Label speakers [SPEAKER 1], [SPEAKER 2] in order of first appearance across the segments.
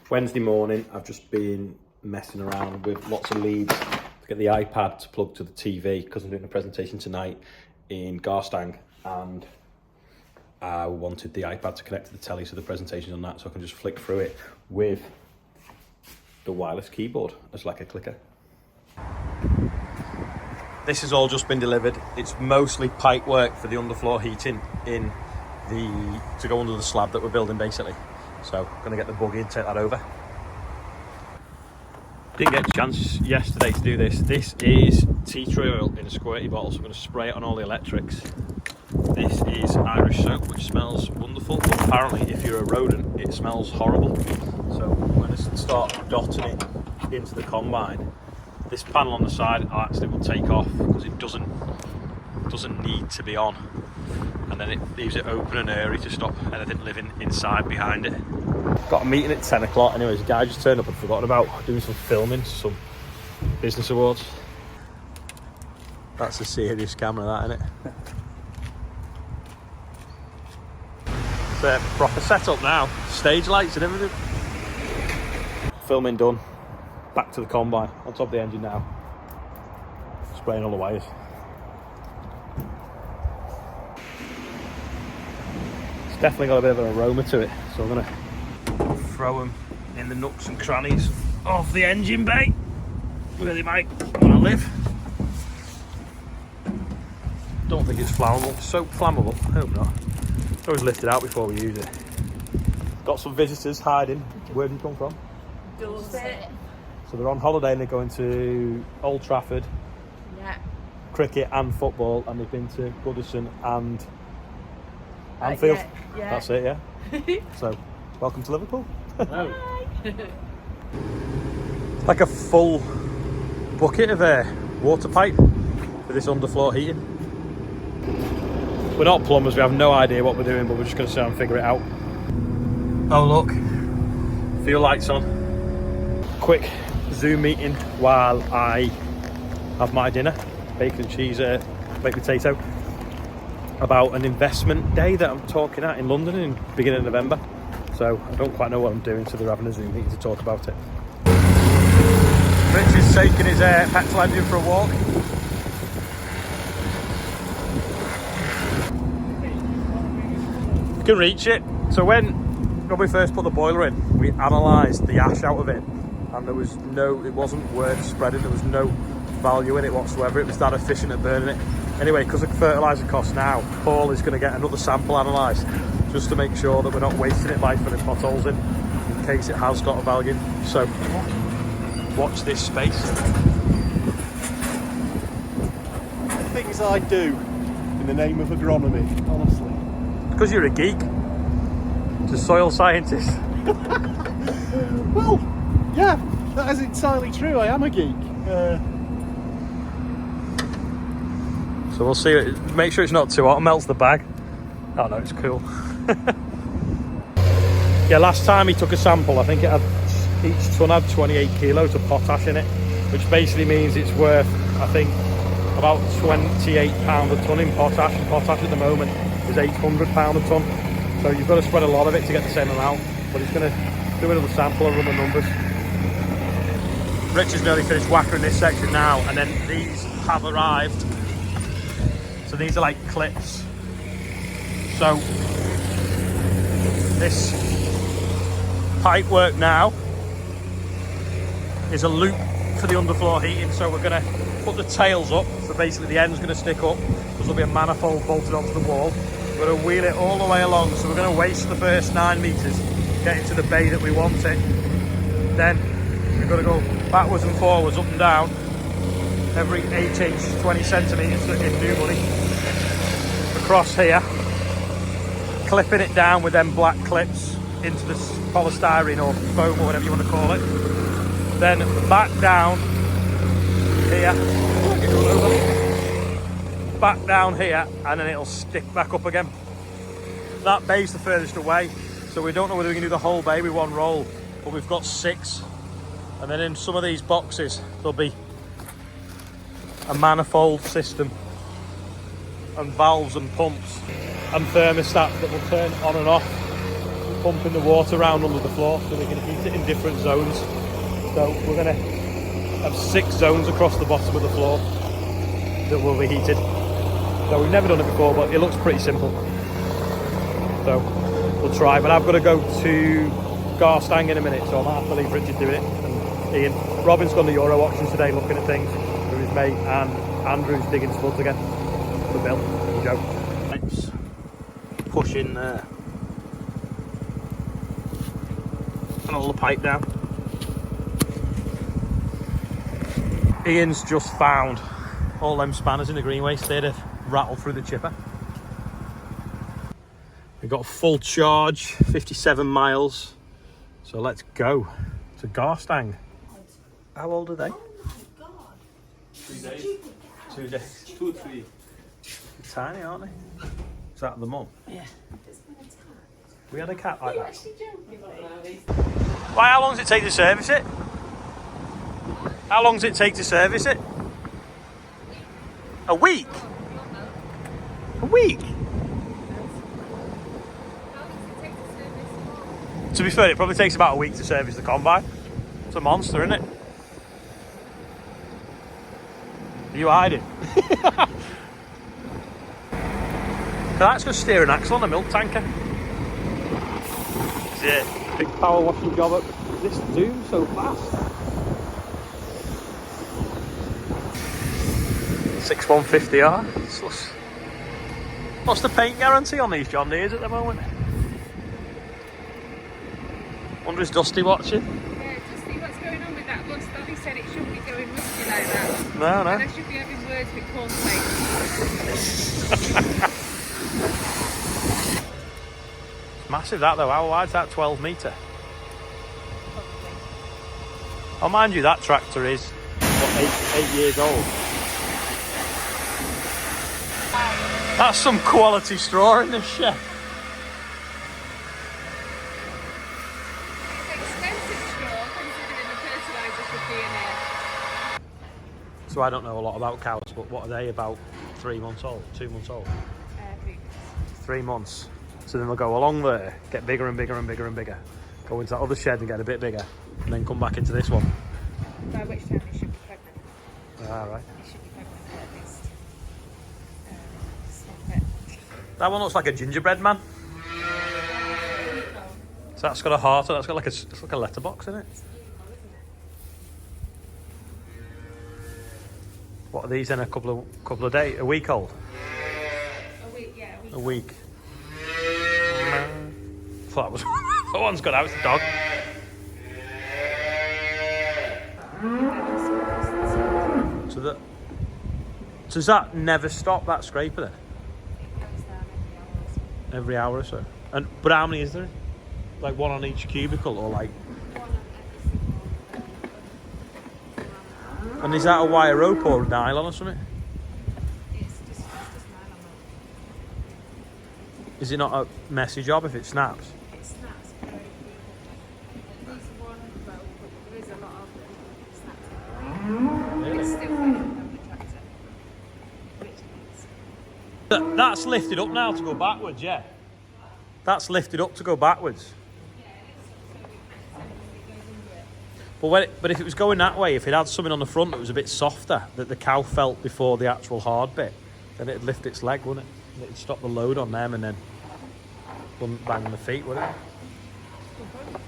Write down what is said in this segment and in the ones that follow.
[SPEAKER 1] Wednesday morning, I've just been messing around with lots of leads to get the iPad to plug to the TV because I'm doing a presentation tonight in Garstang, and I wanted the iPad to connect to the telly, so the presentation's on that, so I can just flick through it with the wireless keyboard as like a clicker. This has all just been delivered. It's mostly pipe work for the underfloor heating to go under the slab that we're building basically. So I'm gonna get the buggy and take that over. Didn't get a chance yesterday to do this. This is tea tree oil in a squirty bottle, so I'm gonna spray it on all the electrics. This is Irish soap, which smells wonderful, but apparently if you're a rodent, it smells horrible. So I'm gonna start dotting it into the combine. This panel on the side actually will take off because it doesn't need to be on, and then it leaves it open and airy to stop anything living inside behind it. Got a meeting at 10 o'clock anyways. A guy just turned up and forgotten about doing some filming, some business awards. That's a serious camera, that, isn't it? It's a proper setup now, stage lights and everything. Filming done. Back to the combine, on top of the engine now. Spraying all the wires. It's definitely got a bit of an aroma to it, so I'm gonna throw them in the nooks and crannies of the engine bay, where they might want to live. Don't think it's flammable. It's so flammable, I hope not. Always lift it out before we use it. Got some visitors hiding. Where have you come from?
[SPEAKER 2] Dorset.
[SPEAKER 1] So they're on holiday and they're going to Old Trafford,
[SPEAKER 2] Yeah.
[SPEAKER 1] cricket and football, and they've been to Goodison and Anfield.
[SPEAKER 2] Yeah.
[SPEAKER 1] That's it, yeah. So, welcome to Liverpool.
[SPEAKER 2] Hi.
[SPEAKER 1] It's like a full bucket of water pipe for this underfloor heating. We're not plumbers, we have no idea what we're doing, but we're just going to sit and figure it out. Oh look, fuel lights on. Quick Zoom meeting while I have my dinner, bacon and cheese, baked potato, about an investment day that I'm talking at in London in the beginning of November. So I don't quite know what I'm doing, so they're having a Zoom meeting to talk about it. Rich is taking his petrol engine for a walk. You can reach it. So when we first put the boiler in, we analysed the ash out of it, and it wasn't worth spreading. There was no value in it whatsoever. It was that efficient at burning it. Anyway, because of fertiliser costs now, Paul is going to get another sample analysed just to make sure that we're not wasting it by filling potholes in case it has got a value. So watch this space.
[SPEAKER 3] Things I do in the name of agronomy, honestly.
[SPEAKER 1] Because you're a geek. Just soil scientist.
[SPEAKER 3] Well, yeah, that is entirely true. I am a geek.
[SPEAKER 1] So we'll see. Make sure it's not too hot. It melts the bag. Oh no, it's cool. Yeah, last time he took a sample, I think each ton had 28 kilos of potash in it, which basically means it's worth, I think, about £28 a ton in potash. And potash at the moment is £800 a ton. So you've got to spread a lot of it to get the same amount. But he's going to do another sample and run the numbers. Rich has nearly finished whackering this section now, and then these have arrived. So these are like clips. So this pipe work now is a loop for the underfloor heating. So we're going to put the tails up. So basically the end's going to stick up because there'll be a manifold bolted onto the wall. We're going to wheel it all the way along. So we're going to waste the first 9 metres getting to the bay that we want it. Then we've got to go backwards and forwards, up and down, every 8 inch, 20 centimetres in new money. Across here, clipping it down with them black clips into the polystyrene or foam or whatever you want to call it. Then back down here, back down here, and then it'll stick back up again. That bay's the furthest away, so we don't know whether we can do the whole bay with one roll, but we've got 6. And then in some of these boxes, there'll be a manifold system and valves and pumps and thermostats that will turn on and off pumping the water around under the floor so we can heat it in different zones. So we're going to have 6 zones across the bottom of the floor that will be heated. So we've never done it before, but it looks pretty simple. So we'll try, but I've got to go to Garstang in a minute, so I might have to leave Richard doing it. And Ian. Robin's gone to Euro auctions today looking at things with his mate, and Andrew's digging spuds again for Bill and Joe. Let's push in there. And all the pipe down. Ian's just found all them spanners in the green waste there to rattle through the chipper. We've got a full charge, 57 miles. So let's go to Garstang. How old are they?
[SPEAKER 2] Oh my god.
[SPEAKER 3] 3 days.
[SPEAKER 1] 2 days.
[SPEAKER 3] 2 or 3.
[SPEAKER 1] They're tiny, aren't they? Is that the mum?
[SPEAKER 2] Yeah. There's been a cat.
[SPEAKER 1] We had a cat like
[SPEAKER 2] Are you
[SPEAKER 1] that.
[SPEAKER 2] actually joking?
[SPEAKER 1] Why, how long does it take to service it? How long does it take to service it? A week? A week? To be fair, it probably takes about a week to service the combine. It's a monster, isn't it? Are you hiding? That's just steer an axle on a milk tanker. Yeah, big power washing job at this doom so fast. 6150R. What's the paint guarantee on these John Deeres at the moment? Wonder is Dusty watching?
[SPEAKER 2] Yeah, Dusty, what's going on with that rust? Daddy said it shouldn't be going rusty like that.
[SPEAKER 1] No, no.
[SPEAKER 2] And I should be having words with cornflakes.
[SPEAKER 1] It's massive that though. How wide's that? 12 metre? Oh, mind you, that tractor is what, 8 years old. That's some quality straw in this shed.
[SPEAKER 2] It's expensive straw considering the fertiliser should be in here.
[SPEAKER 1] So I don't know a lot about cows, but what are they, about 3 months old, 2 months old? 3 months. So then they'll go along there, get bigger and bigger and bigger and bigger, go into that other shed and get a bit bigger, and then come back into this one.
[SPEAKER 2] By which time it should be pregnant.
[SPEAKER 1] Ah, right.
[SPEAKER 2] It should be pregnant at least. Stop it.
[SPEAKER 1] That one looks like a gingerbread man. So that's got a heart, that's got like it's like a letterbox in it. What are these in? A couple of days, a week old?
[SPEAKER 2] A week, yeah,
[SPEAKER 1] A week. So that was that one's got out. It's a dog. So that does that never stop, that scraper then? Every hour or so. And but how many is there? Like one on each cubicle, or like? And is that a wire rope or nylon or something?
[SPEAKER 2] It's just nylon.
[SPEAKER 1] Is it not a messy job if it snaps?
[SPEAKER 2] It snaps very quickly. At least one row, but there is a lot of snaps.
[SPEAKER 1] Really?
[SPEAKER 2] It's still better than the tractor. Which means
[SPEAKER 1] That's lifted up now to go backwards, yeah. That's lifted up to go backwards. But if it was going that way, if it had something on the front that was a bit softer, that the cow felt before the actual hard bit, then it'd lift its leg, wouldn't it? It'd stop the load on them and then wouldn't bang on the feet, would it?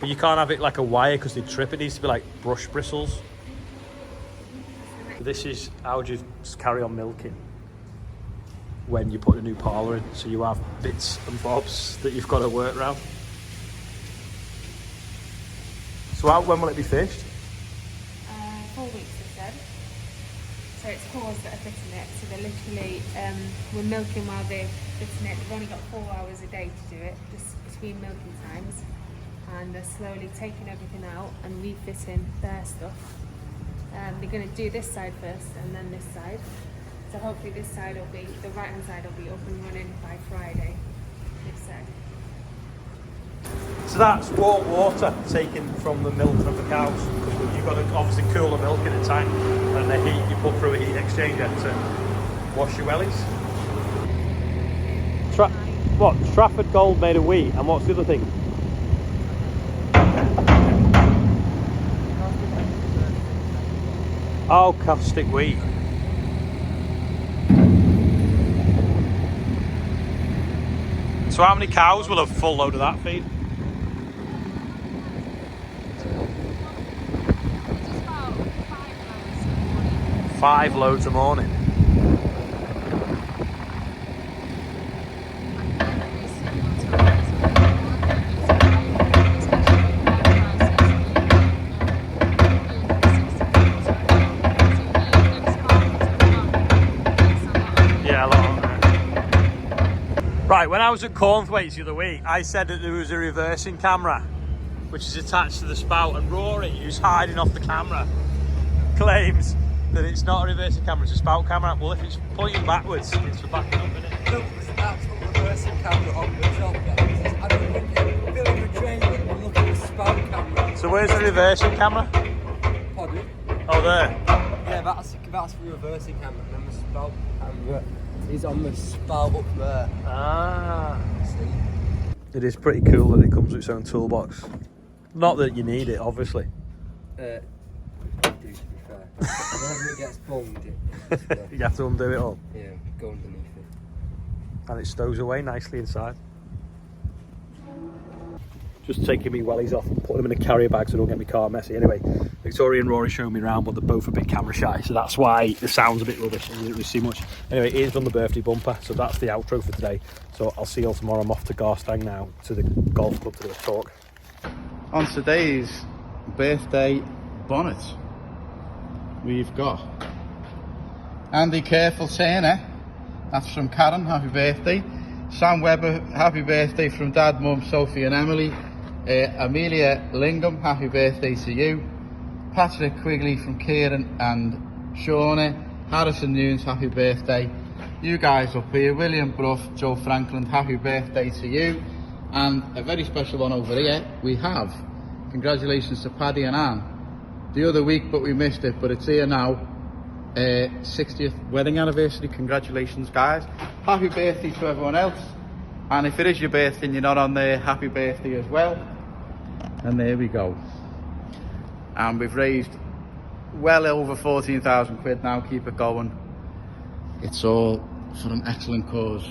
[SPEAKER 1] But you can't have it like a wire because they trip. It needs to be like brush bristles. So this is how do you carry on milking when you put a new parlour in. So you have bits and bobs that you've got to work around. So when will it be fished?
[SPEAKER 2] 4 weeks, they said. So it's cows that are fitting it. So they're literally, we're milking while they're fitting it. They've only got 4 hours a day to do it, just between milking times. And they're slowly taking everything out and refitting their stuff. They're going to do this side first and then this side. So hopefully this side will be, the right hand side will be up and running by Friday. This side.
[SPEAKER 1] So that's warm water taken from the milk of the cows. You've got to obviously cool the milk in a tank, and the heat you put through a heat exchanger to wash your wellies. Trafford Gold made of wheat, and what's the other thing? Oh, caustic wheat. So how many cows will have full load of that feed?
[SPEAKER 2] Just about 5 hours.
[SPEAKER 1] 5 loads a morning. Yeah, a lot. Right, when I was at Cornthwaite the other week, I said that there was a reversing camera which is attached to the spout, and Rory, who's hiding off the camera, claims that it's not a reversing camera, it's a spout camera. Well, if it's pointing backwards, it's for backing up, isn't it?
[SPEAKER 4] No, that's what reversing camera on the job, guys. I don't think you're filling a trailer and look at the spout camera.
[SPEAKER 1] So where's the reversing camera?
[SPEAKER 4] Pardon?
[SPEAKER 1] Oh, there.
[SPEAKER 4] Yeah, that's the reversing camera, and then the spout camera is on the spout up there.
[SPEAKER 1] Ah.
[SPEAKER 4] See?
[SPEAKER 1] It is pretty cool that it comes with its own toolbox. Not that you need it, obviously.
[SPEAKER 4] Do, to be fair. Whenever it gets bunged,
[SPEAKER 1] You have to undo it all.
[SPEAKER 4] yeah, go underneath it.
[SPEAKER 1] And it stows away nicely inside. Just taking me wellies off and putting them in a carrier bag so I don't get my car messy. Anyway, Victoria and Rory showed me around, but they're both a bit camera shy, so that's why the sound's a bit rubbish and you didn't really see much. Anyway, Ian's done the birthday bumper, so that's the outro for today. So I'll see you all tomorrow. I'm off to Garstang now, to the golf club to do a talk.
[SPEAKER 5] On today's birthday bonnet, we've got Andy Careful saying it. That's from Karen, happy birthday. Sam Webber, happy birthday from Dad, Mum, Sophie and Emily. Amelia Lingham, happy birthday to you. Patrick Quigley from Kieran and Shawnee. Harrison Nunes, happy birthday. You guys up here, William Bruff, Joe Franklin, happy birthday to you. And a very special one over here, we have, congratulations to Paddy and Anne. The other week, but we missed it, but it's here now. 60th wedding anniversary, congratulations guys. Happy birthday to everyone else. And if it is your birthday and you're not on there, happy birthday as well. And there we go. And we've raised well over 14,000 quid now, keep it going. It's all for an excellent cause.